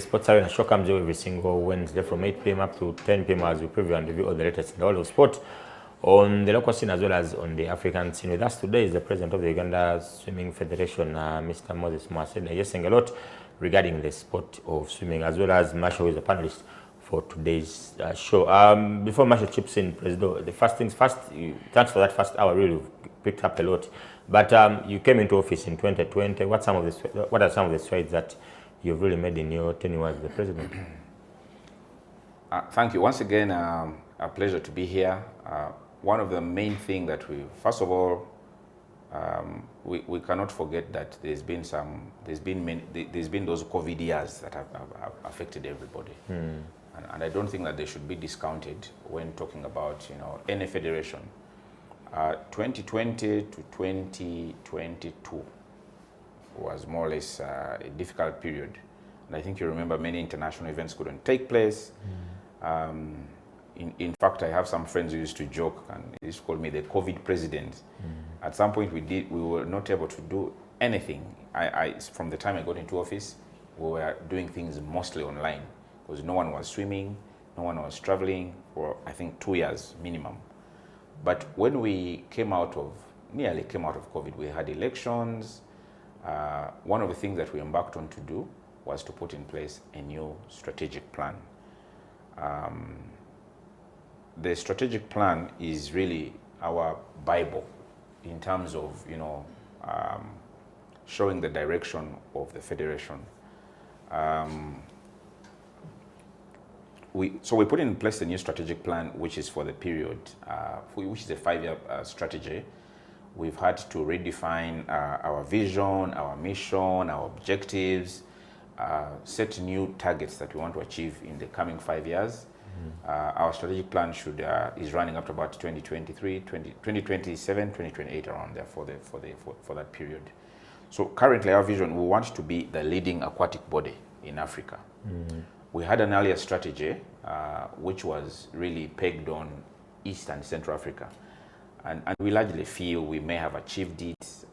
Sports Arena show comes every single Wednesday from 8 p.m. up to 10 p.m. as we preview and review all the latest in the world of sport on the local scene as well as on the African scene. With us today is the president of the Uganda Swimming Federation, Mr. Mwase. Yes, saying a lot regarding the sport of swimming, as well as Marshall, who is a panelist for today's show. Before Marshall chips in, President, the first things first, thanks for that first hour, really picked up a lot. But you came into office in 2020. What are some of the strides that you've really made in your tenure as the president? Thank you. Once again, a pleasure to be here. One of the main things that first of all, we cannot forget that there's been those COVID years that have affected everybody. And I don't think that they should be discounted when talking about, any federation. 2020 to 2022 was more or less a difficult period. And I think you remember many international events couldn't take place. In fact, I have some friends who used to joke and they used to call me the COVID president. At some point we were not able to do anything. From the time I got into office, we were doing things mostly online because no one was swimming, no one was traveling for, I think, 2 years minimum. But when we nearly came out of COVID, we had elections. One of the things that we embarked on to do was to put in place a new strategic plan. The strategic plan is really our Bible in terms of, showing the direction of the federation. So we put in place a new strategic plan, which is for the period, which is a 5-year strategy. We've had to redefine our vision, our mission, our objectives, set new targets that we want to achieve in the coming 5 years. Our strategic plan is running up to about 2023, 2027, 2028, around there for that period. So currently our vision, we want to be the leading aquatic body in Africa. We had an earlier strategy which was really pegged on East and Central Africa. And we largely feel we may have achieved it.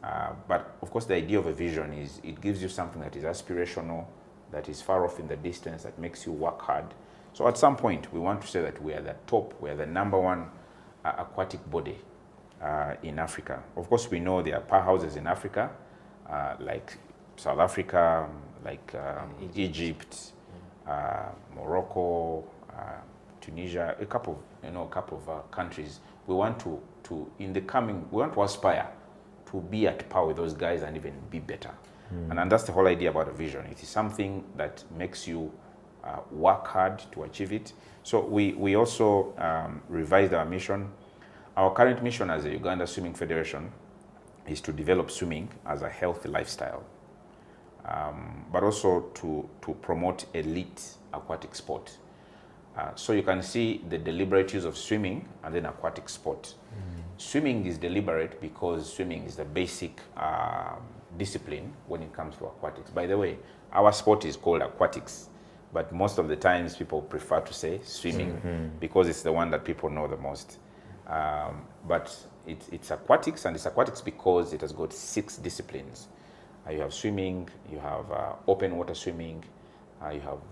But of course the idea of a vision is it gives you something that is aspirational, that is far off in the distance, that makes you work hard. So at some point we want to say that we are the top, we are the #1 aquatic body in Africa. Of course we know there are powerhouses in Africa, like South Africa, like Egypt, Morocco, Tunisia, a couple of countries. We want to aspire to be at par with those guys and even be better. And that's the whole idea about a vision. It is something that makes you work hard to achieve it. So we also revised our mission. Our current mission as a Uganda Swimming Federation is to develop swimming as a healthy lifestyle, but also to promote elite aquatic sport. So you can see the deliberate use of swimming and then aquatic sport. Swimming is deliberate because swimming is the basic discipline when it comes to aquatics. By the way, our sport is called aquatics, but most of the times people prefer to say swimming because it's the one that people know the most. But it's aquatics, and it's aquatics because it has got 6 disciplines. You have swimming, you have open water swimming, you have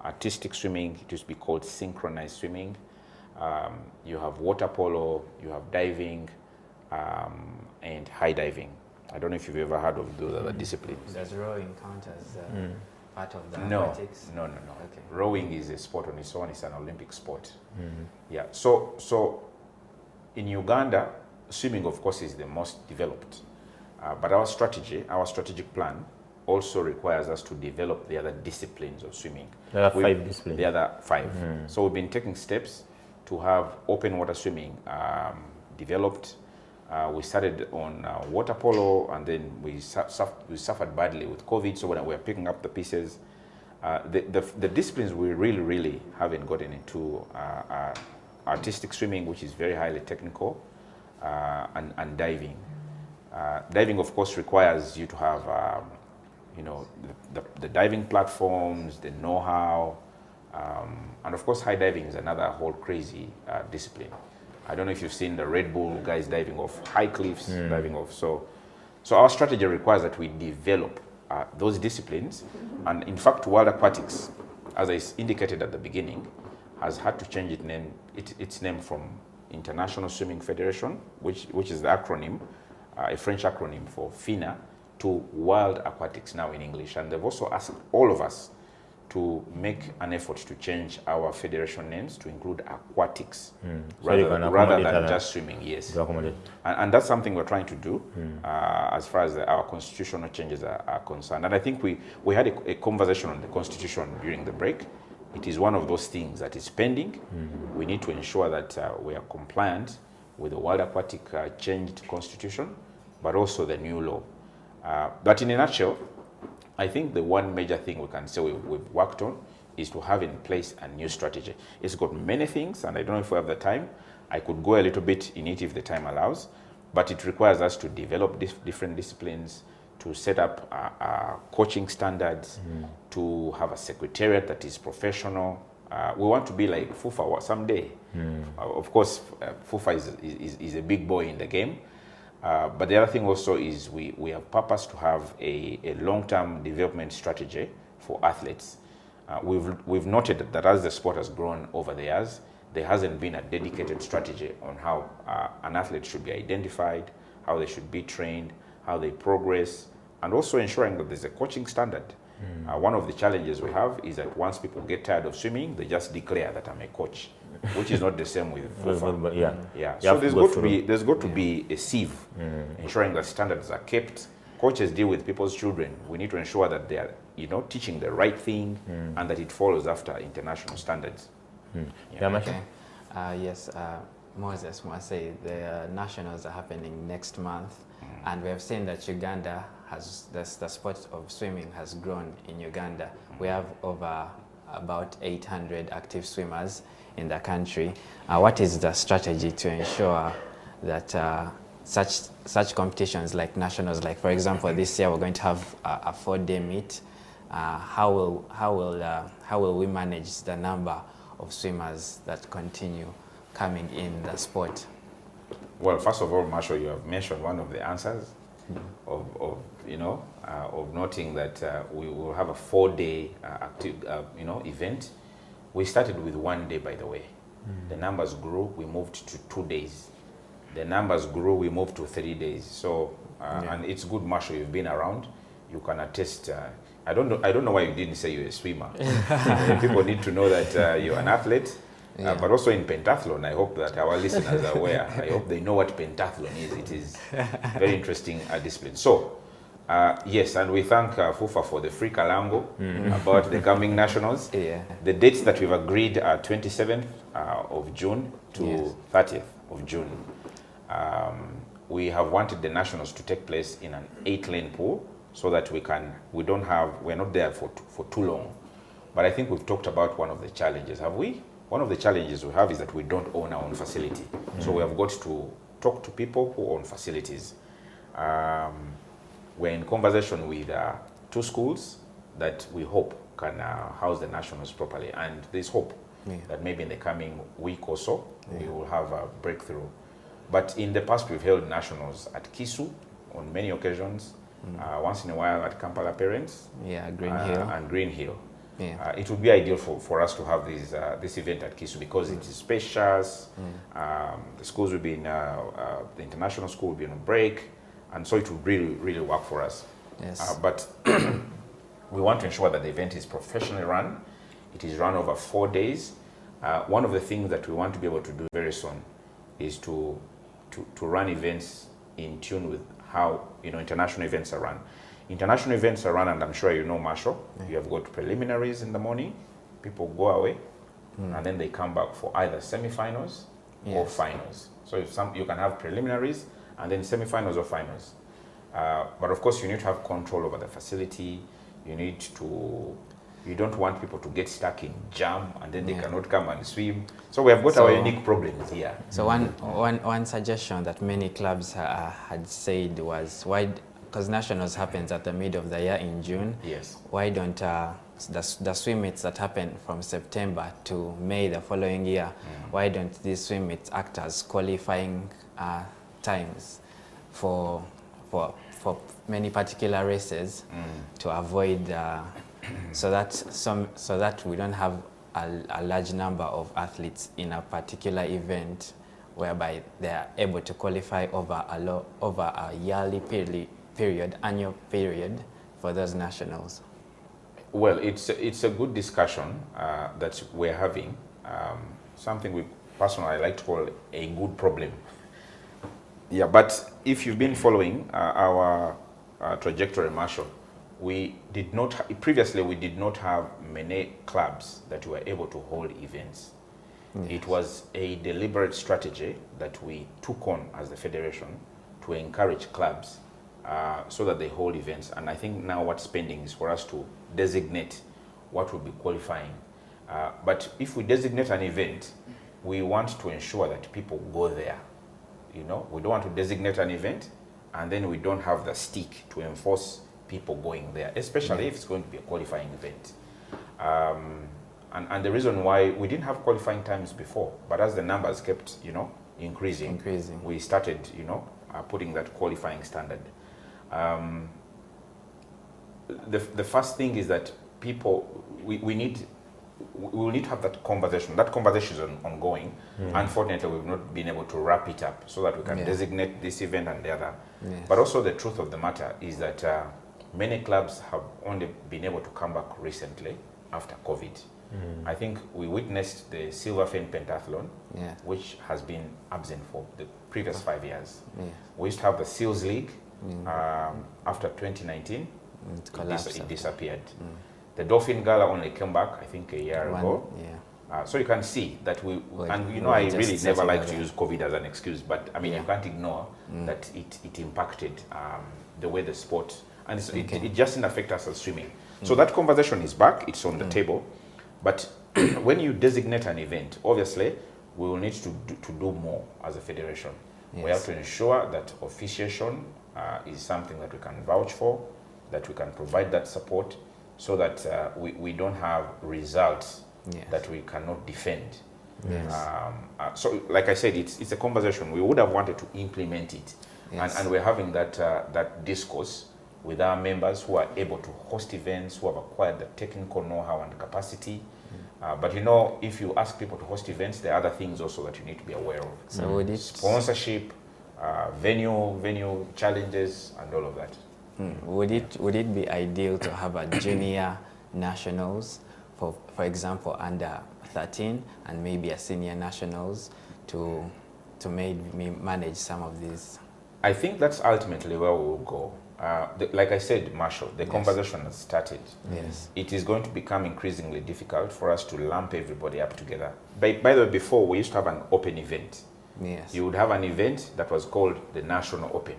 artistic swimming, it used to be called synchronized swimming, you have water polo, you have diving, and high diving. I don't know if you've ever heard of those other disciplines. Does rowing count as part of the aquatics? No. Okay. Rowing is a sport on its own, it's an Olympic sport. Yeah, so in Uganda, swimming of course is the most developed. But our strategic plan also requires us to develop the other disciplines of swimming. There are 5 disciplines. The other 5. So we've been taking steps to have open water swimming developed. We started on water polo, and then we suffered badly with COVID, so when we're picking up the pieces. The disciplines we really haven't gotten into are artistic swimming, which is very highly technical, and diving. Diving, of course, requires you to have, the diving platforms, the know-how, and of course, high diving is another whole crazy discipline. I don't know if you've seen the Red Bull guys diving off high cliffs, diving off. So our strategy requires that we develop those disciplines. And in fact, World Aquatics, as I indicated at the beginning, has had to change its name from International Swimming Federation, which is the acronym, a French acronym for FINA, to World Aquatics now in English. And they've also asked all of us to make an effort to change our federation names to include aquatics rather than just swimming. Yes, and that's something we're trying to do as far as our constitutional changes are concerned. And I think we had a conversation on the constitution during the break. It is one of those things that is pending. We need to ensure that we are compliant with the World Aquatic changed constitution, but also the new law. But in a nutshell, I think the one major thing we can say we've worked on is to have in place a new strategy. It's got many things, and I don't know if we have the time. I could go a little bit in it if the time allows, but it requires us to develop different disciplines, to set up coaching standards, to have a secretariat that is professional. We want to be like FUFA someday. Of course, FUFA is a big boy in the game. But the other thing also is we have purpose to have a long-term development strategy for athletes. We've noted that as the sport has grown over the years, there hasn't been a dedicated strategy on how an athlete should be identified, how they should be trained, how they progress, and also ensuring that there's a coaching standard. One of the challenges we have is that once people get tired of swimming, they just declare that I'm a coach, which is not the same with FUFA. So there's got to be a sieve, ensuring that standards are kept. Coaches deal with people's children. We need to ensure that they are, teaching the right thing and that it follows after international standards. Yes, Mwase, the nationals are happening next month, and we have seen that Uganda the sport of swimming has grown in Uganda. We have over about 800 active swimmers in the country. What is the strategy to ensure that such competitions like nationals, like for example this year we're going to have a 4-day meet, how will we manage the number of swimmers that continue coming in the sport? Well, first of all, Marshall, you have mentioned one of the answers of noting that we will have a 4-day active event. We started with 1 day, by the way. The numbers grew, we moved to 2 days. The numbers grew, we moved to 3 days. So and it's good, Marshall, you've been around. You can attest. I don't know why you didn't say you're a swimmer. People need to know that you're an athlete. But also in pentathlon, I hope that our listeners are aware. I hope they know what pentathlon is. It is a very interesting discipline. So, yes, and we thank FUFA for the free Kalango about the coming nationals. The dates that we've agreed are 27th of June to 30th of June. We have wanted the nationals to take place in an 8-lane pool so that we're not there for too long. But I think we've talked about one of the challenges, have we? One of the challenges we have is that we don't own our own facility. So we have got to talk to people who own facilities. We're in conversation with 2 schools that we hope can house the nationals properly. And there's hope that maybe in the coming week or so, we will have a breakthrough. But in the past, we've held nationals at Kisu on many occasions, once in a while at Kampala Parents and Green Hill. It would be ideal for us to have this event at Kisu because it is spacious. The schools will be in, the international school will be on a break, and so it would really work for us. But we want to ensure that the event is professionally run. It is run over 4 days. One of the things that we want to be able to do very soon is to run events in tune with how international events are run. International events are run, and I'm sure you know, Marshall, you have got preliminaries in the morning, people go away, and then they come back for either semifinals or finals. So you can have preliminaries and then semifinals or finals. But of course, you need to have control over the facility. You don't want people to get stuck in jam and then they cannot come and swim. So we have got our unique problems here. So one suggestion that many clubs had said was, why, because nationals happens at the middle of the year in June, why don't the swim meets that happen from September to May the following year, why don't these swim meets act as qualifying times for for many particular races to avoid, so that we don't have a large number of athletes in a particular event, whereby they are able to qualify over a yearly annual period for those nationals. Well, it's a good discussion that we're having. Something we personally I like to call a good problem. Yeah, but if you've been following our trajectory, Marshall, previously we did not have many clubs that were able to hold events. Yes. It was a deliberate strategy that we took on as the federation to encourage clubs so that they hold events. And I think now what's pending is for us to designate what will be qualifying. But if we designate an event, we want to ensure that people go there. You know, we don't want to designate an event and then we don't have the stick to enforce people going there, especially if it's going to be a qualifying event. And the reason why we didn't have qualifying times before, but as the numbers kept, you know, increasing. We started, you know, putting that qualifying standard. The first thing is that people, we will need to have that conversation. That conversation is ongoing. Unfortunately, we've not been able to wrap it up so that we can designate this event and the other. But also the truth of the matter is that many clubs have only been able to come back recently after COVID. I think we witnessed the Silver Fen Pentathlon, which has been absent for the previous 5 years. We used to have the Seals League after 2019. It disappeared. The Dolphin Gala only came back, I think, a year ago. So you can see that and you know, I really never like to use COVID as an excuse, but I mean, you can't ignore that it impacted the way the sport, and it just didn't affect us as swimming. So that conversation is back, it's on the table. But when you designate an event, obviously, we will need to do more as a federation. We have to ensure that officiation is something that we can vouch for, that we can provide that support, so that we don't have results that we cannot defend. So, like I said, it's a conversation. We would have wanted to implement it, and we're having that discourse with our members who are able to host events, who have acquired the technical know-how and capacity. But you know, if you ask people to host events, there are other things also that you need to be aware of. So would it sponsorship, venue challenges, and all of that. Would it be ideal to have a junior nationals, for example, under 13, and maybe a senior nationals to maybe manage some of these? I think that's ultimately where we will go. Like I said, Marshall, the conversation has started. It is going to become increasingly difficult for us to lump everybody up together. By the way, before we used to have an open event. You would have an event that was called the National Open.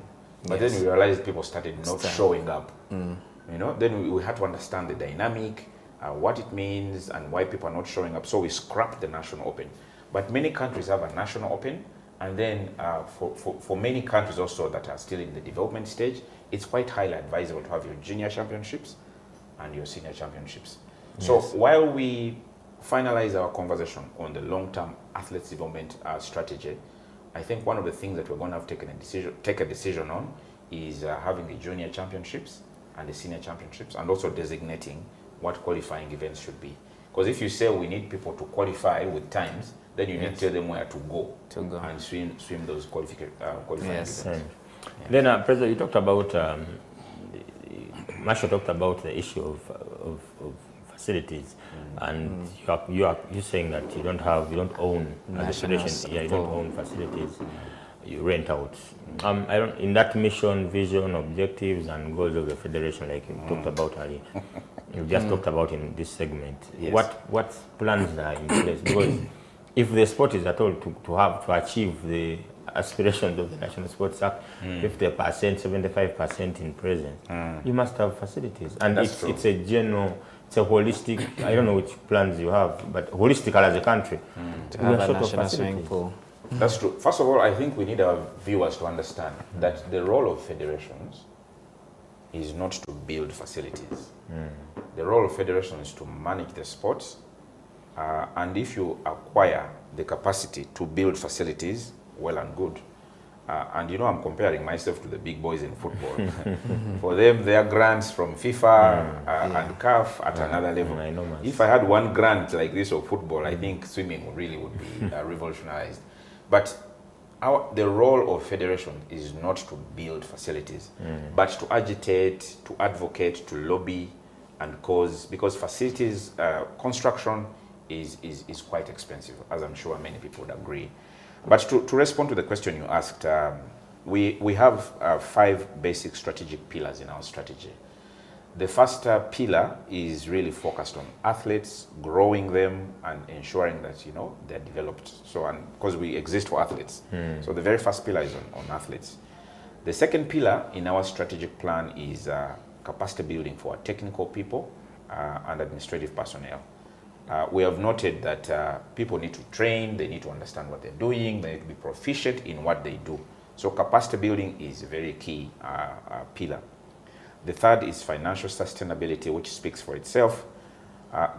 But then we realized people started not showing up. You know, then we had to understand the dynamic, what it means, and why people are not showing up. So we scrapped the National Open. But many countries have a National Open, and then for many countries also that are still in the development stage, it's quite highly advisable to have your junior championships and your senior championships. So while we finalize our conversation on the long-term athletes development strategy, I think one of the things that we're going to have to take a decision on is having the junior championships and the senior championships, and also designating what qualifying events should be. Because if you say we need people to qualify with times, then you need to tell them where to go and swim those qualifying events. Then, President, you talked about, Marshall talked about the issue of facilities, and you're saying that you don't own as a federation. You don't own facilities. You rent out. In that mission, vision, objectives, and goals of the federation, like you talked about earlier, you just talked about in this segment. What plans are in place? Because if the sport is at all to achieve the aspirations of the National Sports Act, 50%, 75% in presence, you must have facilities. And it's a general, it's a holistic, I don't know which plans you have, but holistic as a country. To have a national swimming pool. That's true. First of all, I think we need our viewers to understand that the role of federations is not to build facilities. The role of federations is to manage the sports, and if you acquire the capacity to build facilities, well and good. and you know, I'm comparing myself to the big boys in football. For them, their grants from FIFA and CAF at another level. If I had one grant like this of football, I think swimming really would be revolutionized. But the role of federation is not to build facilities, but to agitate, to advocate, to lobby, and cause, because facilities construction is quite expensive, as I'm sure many people would agree. But to respond to the question you asked, we have 5 basic strategic pillars in our strategy. The first pillar is really focused on athletes, growing them and ensuring that, you know, they're developed. So, and because we exist for athletes. So the very first pillar is on athletes. The second pillar in our strategic plan is capacity building for our technical people and administrative personnel. We have noted that people need to train, they need to understand what they're doing, they need to be proficient in what they do. So capacity building is a very key pillar. The third is financial sustainability, which speaks for itself.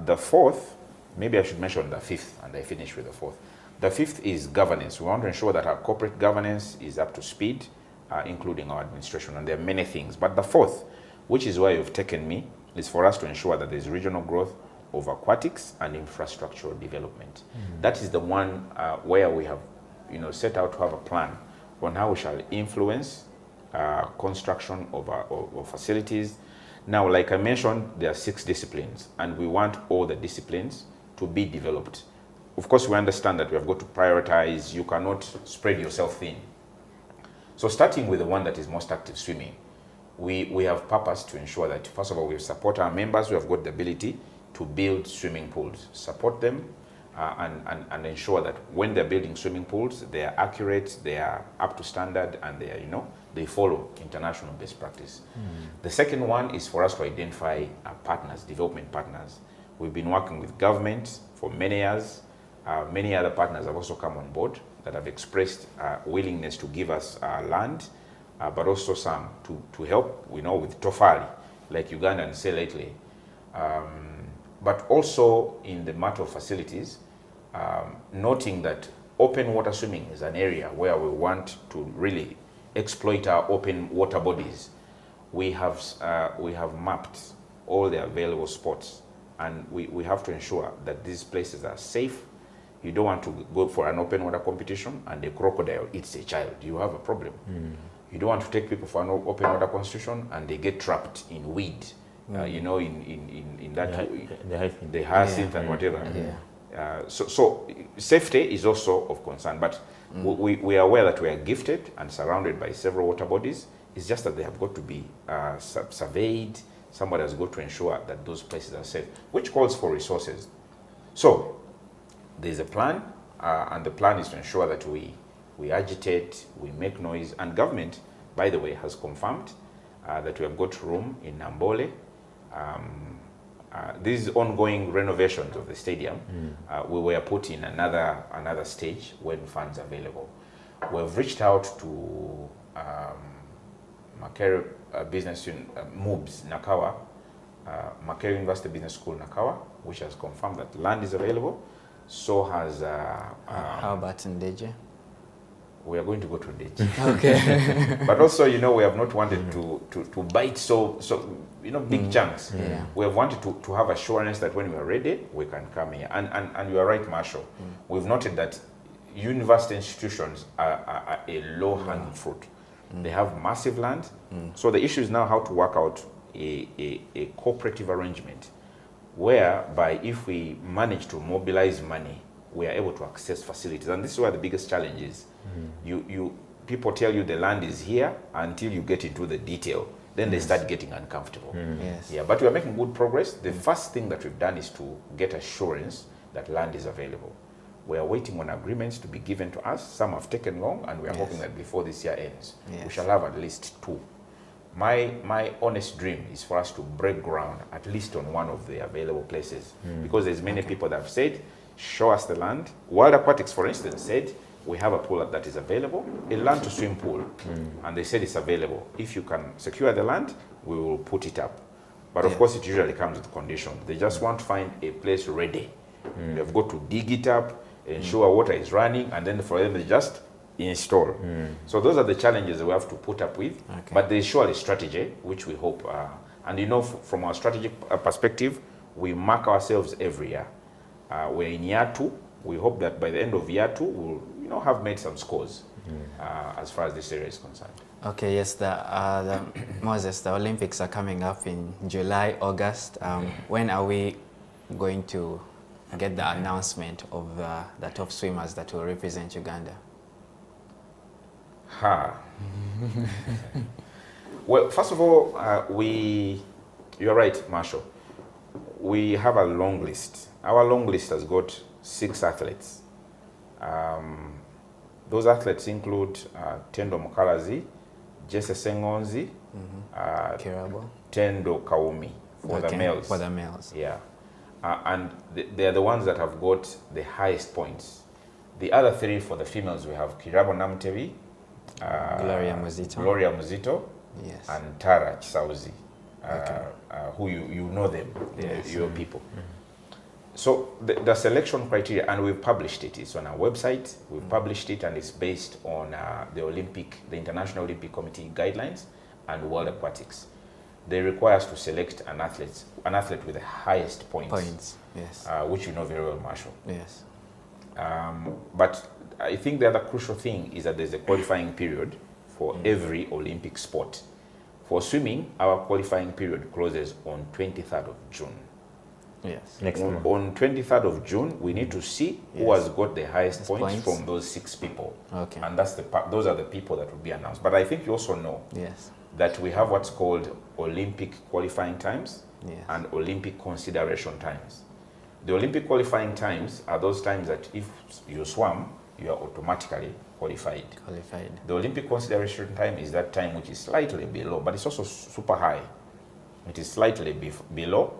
The fourth, maybe I should mention the fifth, and I finish with the fourth. The fifth is governance. We want to ensure that our corporate governance is up to speed, including our administration, and there are many things. But the fourth, which is where you've taken me, is for us to ensure that there's regional growth of aquatics and infrastructural development. That is the one where we have, you know, set out to have a plan on how we shall influence construction of facilities. Now, like I mentioned, there are 6 disciplines, and we want all the disciplines to be developed. Of course, we understand that we have got to prioritize. You cannot spread yourself thin. So starting with the one that is most active, swimming, we have purpose to ensure that, first of all, we support our members. We have got the ability to build swimming pools, support them, and ensure that when they're building swimming pools, they are accurate, they are up to standard, and they are, you know, they follow international best practice. The second one is for us to identify partners, development partners. We've been working with government for many years. Many other partners have also come on board that have expressed willingness to give us land, but also some to help, you know, with Tofali, like Uganda say lately. But also in the matter of facilities, noting that open water swimming is an area where we want to really exploit our open water bodies. We have mapped all the available spots, and we have to ensure that these places are safe. You don't want to go for an open water competition and a crocodile eats a child. You have a problem. You don't want to take people for an open water competition and they get trapped in weed. You know, in that the hyacinth and whatever. So safety is also of concern, but we are aware that we are gifted and surrounded by several water bodies. It's just that they have got to be surveyed. Somebody has got to ensure that those places are safe, which calls for resources. So there's a plan, and the plan is to ensure that we agitate, we make noise, and government, by the way, has confirmed that we have got room in Nambole. These ongoing renovations of the stadium, we were put in another stage when funds are available. We've reached out to Makerere Business MUBS Nakawa, Makerere University Business School Nakawa, which has confirmed that land is available. So has how about Ndeje? We are going to go to Ndeje. Okay. But also, you know, we have not wanted to bite so you know, big chunks. We have wanted to have assurance that when we are ready, we can come here. And you are right, Marshall. We've noted that university institutions are a low-hanging fruit. They have massive land. So the issue is now how to work out a cooperative arrangement whereby if we manage to mobilize money, we are able to access facilities. And this is where the biggest challenge is. People tell you the land is here until you get into the detail. Then they start getting uncomfortable. Yeah, but we are making good progress. The first thing that we've done is to get assurance that land is available. We are waiting on agreements to be given to us. Some have taken long, and we are hoping that before this year ends, we shall have at least 2. My honest dream is for us to break ground at least on one of the available places, because there's many people that have said, show us the land. World Aquatics, for instance, said, we have a pool that is available, a land to swim pool, and they said it's available. If you can secure the land, we will put it up. But of course, it usually comes with conditions. They just want to find a place ready. They've got to dig it up, ensure water is running, and then for them, they just install. So those are the challenges we have to put up with. Okay. But there's surely strategy, which we hope, and you know, from our strategic perspective, we mark ourselves every year. We're in year 2. We hope that by the end of year 2, we'll, you know, have made some scores as far as this area is concerned. Okay, yes, Moses, the Olympics are coming up in July, August. When are we going to get the announcement of the top swimmers that will represent Uganda? Well, first of all, you're right, Marshall. We have a long list. Our long list has got 6 athletes. Those athletes include Tendo Mukalazi, Jesse Sengonzi, Tendo Kaumi for the males. For the males. Yeah. And they're the ones that have got the highest points. The other 3 for the females, we have Kirabo Namtevi, Gloria Muzito, yes, and Tara Chisauzi, who you know them, yes, your people. So the selection criteria, and we've published it. It's on our website. We've published it, and it's based on the International Olympic Committee guidelines and World Aquatics. They require us to select an athlete with the highest points. Yes. Which you know very well, Marshall. Yes. But I think the other crucial thing is that there's a qualifying period for every Olympic sport. For swimming, our qualifying period closes on 23rd of June. Yes. Next month. On 23rd of June, we need to see who has got the highest points from those 6 people. Okay. And those are the people that will be announced. But I think you also know that we have what's called Olympic qualifying times and Olympic consideration times. The Olympic qualifying times are those times that if you swam, you are automatically qualified. The Olympic consideration time is that time which is slightly below, but it's also super high. It is slightly below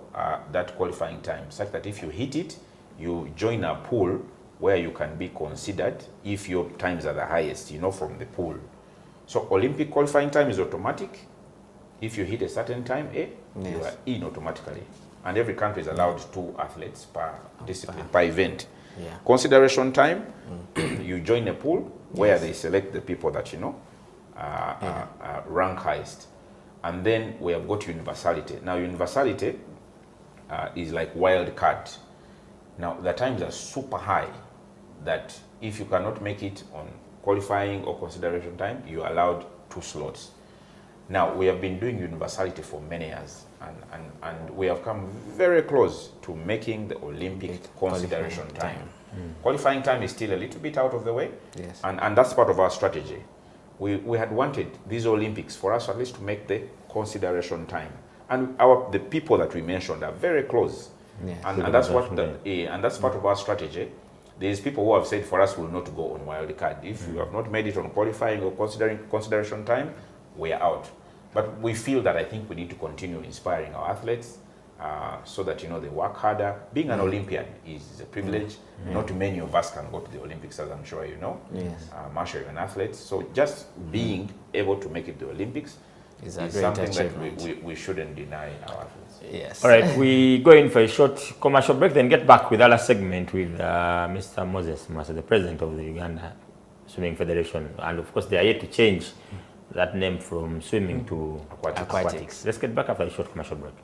that qualifying time, such that if you hit it, you join a pool where you can be considered if your times are the highest, you know, from the pool. So Olympic qualifying time is automatic. If you hit a certain time, you are in automatically. And every country is allowed 2 athletes per discipline, per event. Yeah. Consideration time, you join a pool where they select the people that, you know, rank highest. And then we have got universality. Now, universality is like wild card. Now, the times are super high that if you cannot make it on qualifying or consideration time, you are allowed 2 slots. Now, we have been doing universality for many years, and we have come very close to making the Olympic consideration time. Qualifying time is still a little bit out of the way, and that's part of our strategy. We had wanted these Olympics for us at least to make the consideration time. And the people that we mentioned are very close. And that's what and that's part of our strategy. There's people who have said for us will not go on wild card. If you have not made it on qualifying or consideration time, we are out. But we feel that I think we need to continue inspiring our athletes so that, you know, they work harder. Being an Olympian is a privilege. Not many of us can go to the Olympics, as I'm sure you know. Marshall, you're an athlete. So just being able to make it to the Olympics is something that we shouldn't deny our athletes. Yes. All right, we go in for a short commercial break, then get back with other segment with Mr. Moses Mwase, the president of the Uganda Swimming Federation. And of course, they are yet to change that name from swimming to aquatics. Let's get back after a short commercial break.